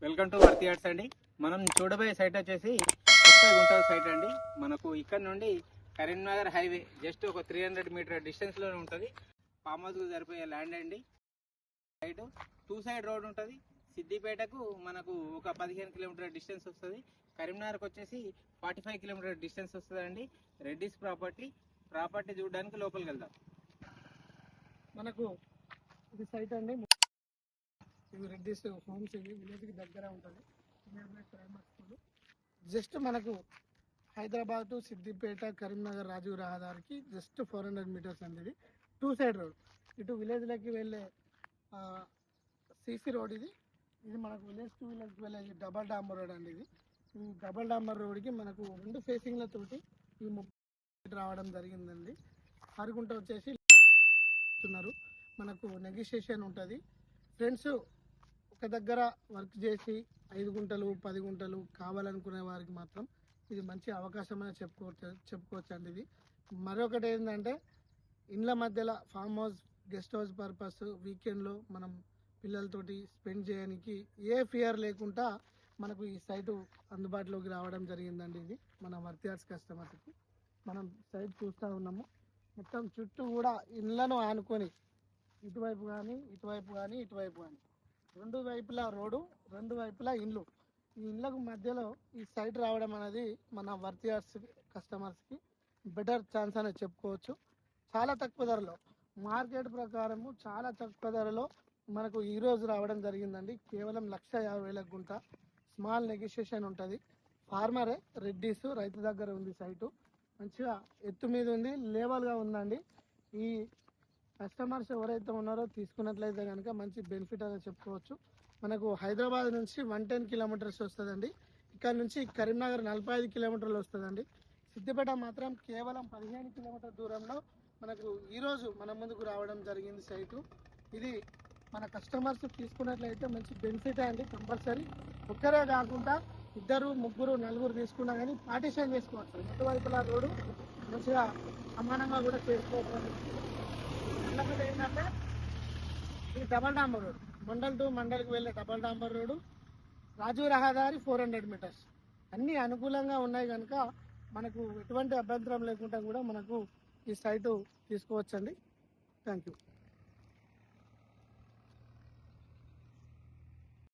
Welcome to వర్తి yards అండి. మనం చూడబోయే సైట్ వచ్చేసి 30 గుంటల సైట్ అండి. మనకు ఇక్కడ నుండి కరీంనగర్ హైవే జస్ట్ ఒక 300 మీటర్ డిస్టెన్స్లో ఉంటుంది. ఫామ్ హౌస్కు సరిపోయే ల్యాండ్ అండి. సైట్ 2 సైడ్ రోడ్ ఉంటుంది. సిద్దిపేటకు మనకు ఒక 15 కిలోమీటర్ డిస్టెన్స్ వస్తుంది. కరీంనగర్కి వచ్చేసి 45 కిలోమీటర్ డిస్టెన్స్ వస్తుంది అండి. రెడ్డిస్ ప్రాపర్టీ చూడడానికి లోపలికి వెళ్దాం. మనకు ఇది సైట్ అండి. ఇవి రెడ్డిస్ హోమ్స్, ఇవి విలేజ్కి దగ్గర ఉంటుంది. ప్రైమరీ స్కూల్ జస్ట్ మనకు హైదరాబాద్ టు సిద్దిపేట కరీంనగర్ రాజీవ్ రహదారికి జస్ట్ 400 మీటర్స్ అండి. ఇది 2 సైడ్ రోడ్. ఇటు విలేజ్లోకి వెళ్ళే సిసి రోడ్ ఇది. ఇది మనకు విలేజ్ టు విలేజ్కి వెళ్ళే డబల్ డాంబర్ రోడ్ అండి. ఇది ఈ డబల్ డాంబర్ రోడ్కి మనకు 2 ఫేసింగ్లతోటి ఈ 30 రావడం జరిగిందండి. అరుగుంట వచ్చేసి మనకు నెగోషియేషన్ ఉంటుంది. ఫ్రెండ్స్ ఒక దగ్గర వర్క్ చేసి 5 గుంటలు 10 గుంటలు కావాలనుకునే వారికి మాత్రం ఇది మంచి అవకాశం అని చెప్పుకోవచ్చు అండి. ఇది మరొకటి ఏంటంటే ఇండ్ల మధ్యలో farm house, guest house purpose వీకెండ్లో మనం పిల్లలతోటి స్పెండ్ చేయడానికి ఏ ఫియర్ లేకుండా మనకు ఈ సైటు అందుబాటులోకి రావడం జరిగిందండి. ఇది మన వర్తి యార్డ్స్ కస్టమర్స్కి మనం సైట్ చూస్తూ ఉన్నాము. మొత్తం చుట్టూ కూడా ఇండ్లను ఆనుకొని ఇటువైపు కానీ ఇటువైపు కానీ 2 వైపులా రోడ్డు, 2 వైపులా ఇండ్లు. ఈ ఇండ్లకు మధ్యలో ఈ సైట్ రావడం అనేది మన వర్తి యార్డ్స్ కస్టమర్స్కి బెటర్ ఛాన్స్ అనేది చెప్పుకోవచ్చు. చాలా తక్కువ ధరలో, మార్కెట్ ప్రకారము చాలా తక్కువ ధరలో మనకు ఈరోజు రావడం జరిగిందండి. కేవలం 1,50,000 గుంట. స్మాల్ నెగోషియేషన్ ఉంటుంది. ఫార్మరే, రెడ్డిస్ రైతు దగ్గర ఉంది సైటు. మంచిగా ఎత్తు మీద ఉంది, లేవల్గా ఉందండి. ఈ కస్టమర్స్ ఎవరైతే ఉన్నారో తీసుకున్నట్లయితే కనుక మంచి బెనిఫిట్ అనేది చెప్పుకోవచ్చు. మనకు హైదరాబాద్ నుంచి 110 కిలోమీటర్స్ వస్తుందండి. ఇక్కడ నుంచి కరీంనగర్ 45 కిలోమీటర్లు వస్తుందండి. సిద్దిపేట మాత్రం కేవలం 15 కిలోమీటర్ దూరంలో మనకు ఈరోజు మన ముందుకు రావడం జరిగింది సైటు. ఇది మన కస్టమర్స్ తీసుకున్నట్లయితే మంచి బెనిఫిట్ అండి. కంపల్సరీ ఒక్కరే కాకుండా 2, 3, 4 తీసుకున్నా కానీ పార్టీషన్ చేసుకోవచ్చు. ఇటువైపులా రోడ్డు మంచిగా సమానంగా కూడా చేసుకోవచ్చు. ఇంకొకటి ఏంటంటే ఇది డబల్ డాంబర్ రోడ్, మండల్ టు మండల్కి వెళ్ళే డబల్ డాంబర్ రోడ్డు, రాజీవ్ రహదారి 400 మీటర్స్. అన్నీ అనుకూలంగా ఉన్నాయి కనుక మనకు ఎటువంటి అభ్యంతరం లేకుండా కూడా మనకు ఈ సైటు తీసుకోవచ్చండి. Thank you.